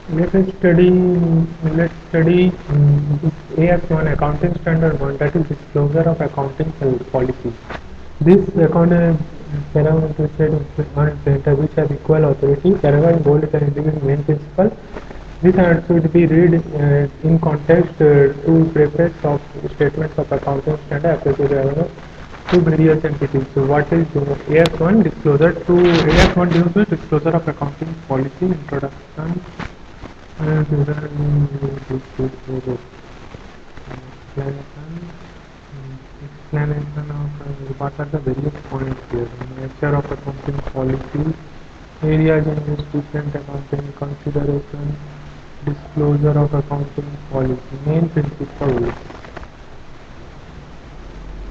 Let's study AS1 accounting standard 1, that is disclosure of accounting policy. This accounting parameter on data which have equal authority. Paragraph in bold is an individual main principle. This should be read in context to preface of statements of accounting standard applicable to various entities. So what is AS1 disclosure? To AS1 deals with disclosure of accounting policy, introduction, explanation, explanation of what are the various points here. Nature of accounting policy, areas in which different accounting consideration, disclosure of accounting policy, main principles.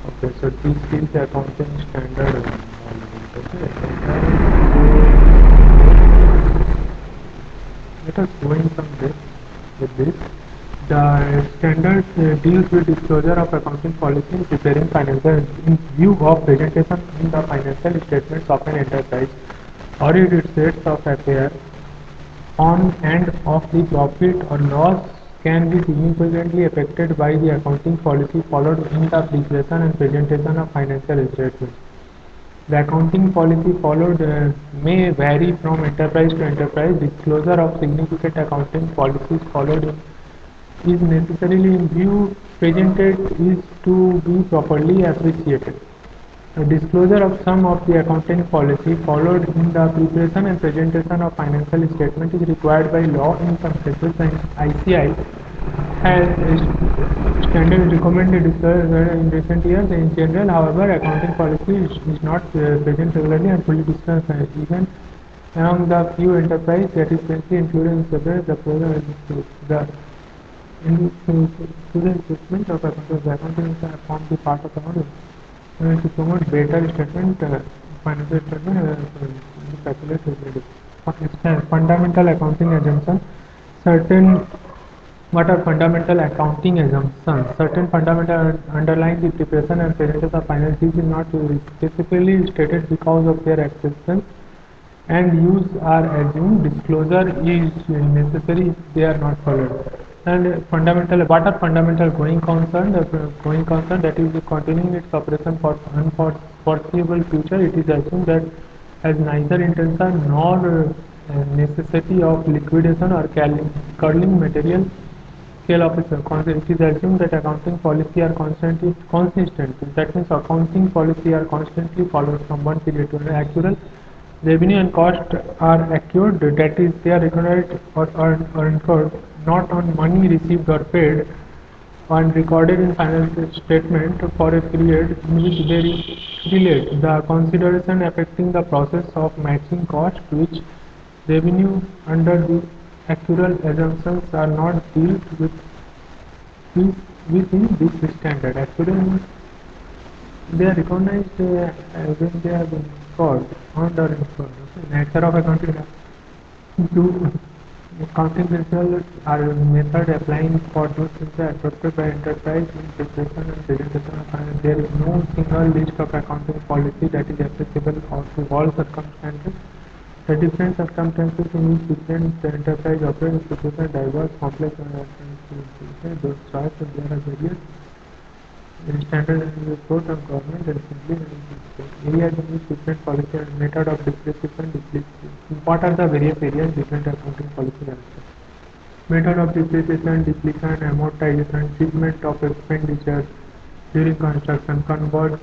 Okay, so this is the accounting standard. Okay, let us go in some depth with this. The standard deals with disclosure of accounting policy in preparing financial in view of presentation in the financial statements of an enterprise or its sets of affairs on and of the profit or loss can be significantly affected by the accounting policy followed in the preparation and presentation of financial statements. The accounting policy followed may vary from enterprise to enterprise. Disclosure of significant accounting policies followed is necessarily in view presented is to be properly appreciated. A disclosure of some of the accounting policy followed in the preparation and presentation of financial statement is required by law in some cases, and ICI has standard recommended disclosure in recent years. In general, however, accounting policy is not present regularly and fully discussed even among the few enterprises that is presently included in several the student statement of accounting form the part of the model to promote better statement, financial statement, fundamental accounting assumption. Certain what are fundamental accounting assumptions? Certain fundamental underlying the preparation and presentation of finances is not specifically stated because of their acceptance and use are assumed. Disclosure is necessary if they are not followed. And fundamental, what are fundamental going concern? The going concern that is continuing its operation for unforeseeable future. It is assumed that has neither intention nor necessity of liquidation or curling material scale officer. It is assumed that accounting policy are constantly consistent. That means accounting policy are constantly followed from one period to another. Actual revenue and cost are accrued, that is, they are recognized or earned or incurred not on money received or paid and recorded in financial statement for a period in which there is delayed. The consideration affecting the process of matching cost which revenue under the actual assumptions are not dealt with within this standard. Actually, they are recognized when they are incurred, earned or incurred. Okay. Nature of accounting to accounting principles are method applying for those principles adopted by enterprise in preparation and presentation of finance. There is no single list of accounting policy that is applicable to all circumstances. The different circumstances in which different enterprise operate are diverse, complex, and those charts, there are various standard and report on government and simply areas in which different policy and method of depreciation depletion. What are the various areas different accounting policy are? Method of depreciation, depletion, amortization, treatment of expenditure during construction, conversion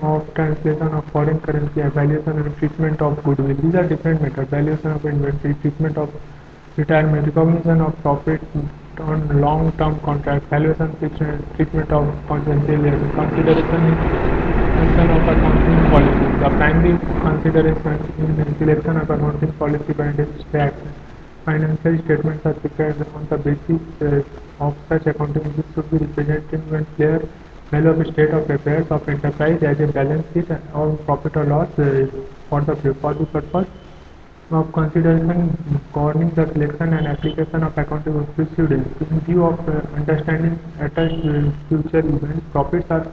of translation of foreign currency, valuation and treatment of goodwill. These are different methods. Valuation of inventory, treatment of retirement, recognition of profit on long-term contract, valuation treatment of consideration. Consideration is function of accounting policy. The primary consideration in the selection of accounting policy by tax. Financial statements are prepared on the basis of such accounting which should be represented when clear value of state of affairs of enterprise as a balance sheet or profit or loss for the purpose of consideration governing the selection and application of accounting procedures. In view of understanding attached future events, profits are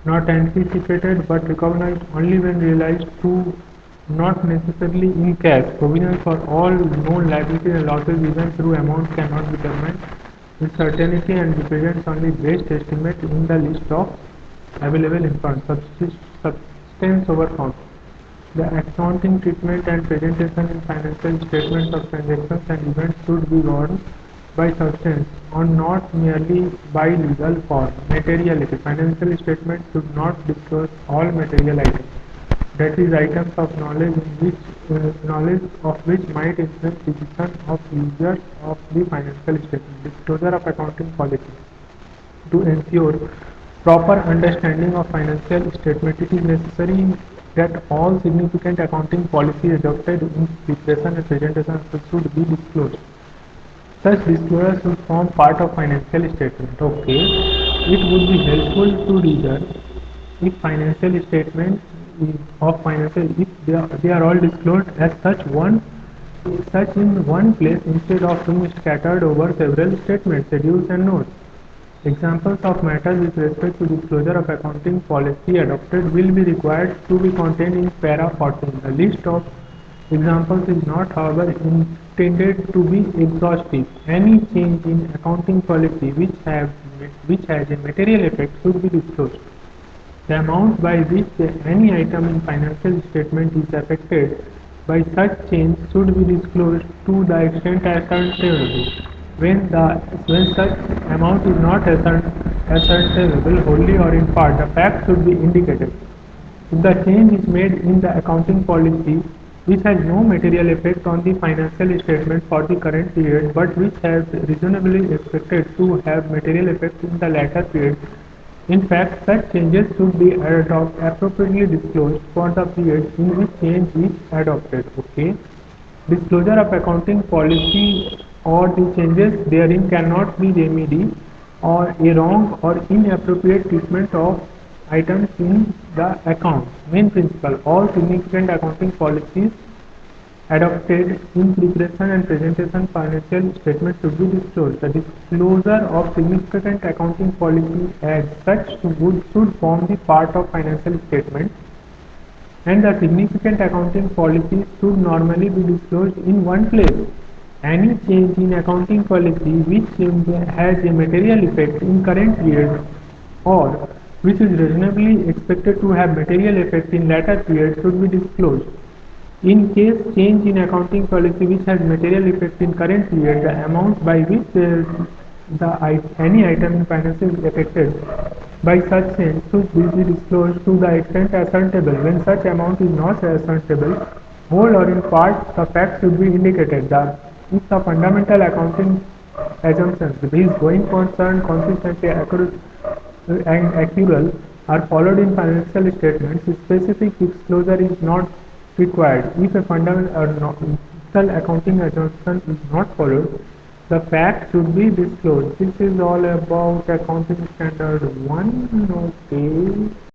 not anticipated but recognized only when realized through not necessarily in cash. Provisions for all known liabilities and losses even through amount cannot be determined with certainty and represents only best estimate in the list of available information. Substance over count. The accounting treatment and presentation in financial statements of transactions and events should be governed by substance or not merely by legal form. Materiality. Financial statements should not disclose all material items, that is, items of knowledge of which might influence decision of users of the financial statement. Disclosure of accounting policy. To ensure proper understanding of financial statement, it is necessary that all significant accounting policies adopted in preparation and presentation should be disclosed. Such disclosures should form part of financial statement. Okay, it would be helpful to reader if financial statements of financial if they are all disclosed as such in one place instead of being scattered over several statements, schedules and notes. Examples of matters with respect to disclosure of accounting policy adopted will be required to be contained in para 14. The list of examples is not, however, intended to be exhaustive. Any change in accounting policy which has a material effect should be disclosed. The amount by which any item in financial statement is affected by such change should be disclosed to the extent ascertainable. When such amount is not ascertainable wholly or in part, the fact should be indicated. If the change is made in the accounting policy which has no material effect on the financial statement for the current period but which has reasonably expected to have material effect in the latter period, in fact, such changes should be appropriately disclosed for the period in which change is adopted. Okay. Disclosure of accounting policy or the changes therein cannot be remedy or a wrong or inappropriate treatment of items in the account. Main principle: all significant accounting policies adopted in preparation and presentation financial statements should be disclosed. The disclosure of significant accounting policy as such should form the part of financial statement, and the significant accounting policies should normally be disclosed in one place. Any change in accounting policy which has a material effect in current period or which is reasonably expected to have material effect in later period should be disclosed. In case change in accounting policy which has material effect in current period, the amount by which any item in finance is affected by such change should be disclosed to the extent ascertainable. When such amount is not ascertainable, whole or in part, the fact should be indicated. If the fundamental accounting assumptions, these going concern, consistently accurate and accurate, are followed in financial statements, specific disclosure is not required. If a fundamental accounting assumption is not followed, the fact should be disclosed. This is all about accounting standard 1. Okay.